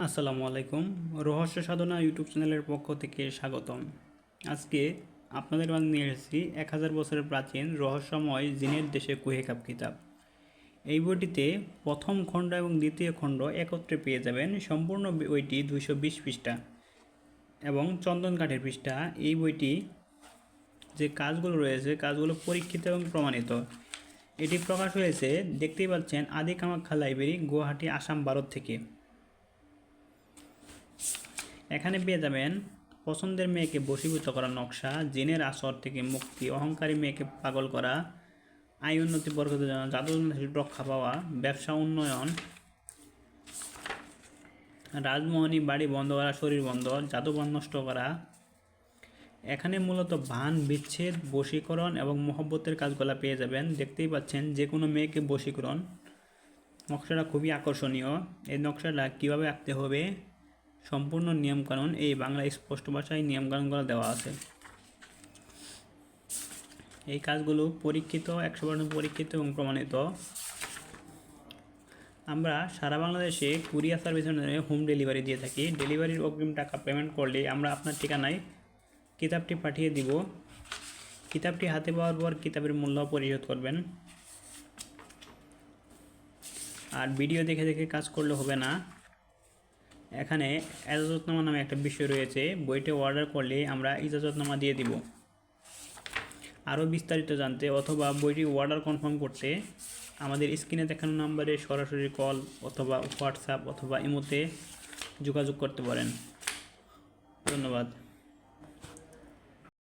আসসালামু আলাইকুম। রহস্য সাধনা ইউটিউব চ্যানেলের পক্ষ থেকে স্বাগতম। আজকে আপনাদের মাঝে নিয়ে এসেছি 1000 বছরের প্রাচীন রহস্যময় জিনের দেশে কুহেকাপ কিতাব। এই বইটিতে প্রথম খণ্ড এবং দ্বিতীয় খণ্ড একত্রে পেয়ে যাবেন। সম্পূর্ণ বইটি 220 পৃষ্ঠা এবং চন্দন কাঠের পৃষ্ঠা। এই বইটি যে কাজগুলো রয়েছে কাজগুলো পরীক্ষিত এবং প্রমাণিত। এটি প্রকাশ হয়েছে, দেখতেই পাচ্ছেন, আদি কামাখ্যা লাইব্রেরি, গুয়াহাটি, আসাম, ভারত থেকে। এখানে পেয়ে যাবেন পছন্দের মেয়েকে বশীভূত করা নকশা, জিনের আসর থেকে মুক্তি, অহংকারী মেয়েকে পাগল করা, আয় উন্নতি, বরকতের জন্য জাদু রক্ষা পাওয়া, ব্যবসা উন্নয়ন, রাজমোহনী বাড়ি বন্ধ করা, শরীর বন্ধ, জাদুবান নষ্ট করা। এখানে মূলত ভান, বিচ্ছেদ, বশীকরণ এবং মহব্বতের কাজগুলো পেয়ে যাবেন। দেখতেই পাচ্ছেন যে কোনো মেয়েকে বশীকরণ। নকশাটা খুবই আকর্ষণীয়। এই নকশাটা কীভাবে আঁকতে হবে সম্পূর্ণ নিয়মকানুন এই বাংলা স্পষ্ট ভাষায় নিয়মকানুনগুলো দেওয়া আছে। এই কাজগুলো পরীক্ষিত, 100% পরীক্ষিত এবং প্রমাণিত। আমরা সারা বাংলাদেশে কুরিয়ার সার্ভিসের মাধ্যমে হোম ডেলিভারি দিয়ে থাকি। ডেলিভারির অগ্রিম টাকা পেমেন্ট করলে আমরা আপনার ঠিকানায় কিতাবটি পাঠিয়ে দিব। কিতাবটি হাতে পাওয়ার পর কিতাবের মূল্য পরিশোধ করবেন। আর ভিডিও দেখে দেখে কাজ করলে হবে না। এখানে ইজাজতনামা নামে একটা বিষয় রয়েছে। বইটি অর্ডার করলে আমরা ইজাজতনামা দিয়ে দিব। আরও বিস্তারিত জানতে অথবা বইটি অর্ডার কনফার্ম করতে আমাদের স্ক্রিনে দেখানো নাম্বারে সরাসরি কল অথবা হোয়াটসঅ্যাপ অথবা ইমোতে যোগাযোগ করতে পারেন। ধন্যবাদ।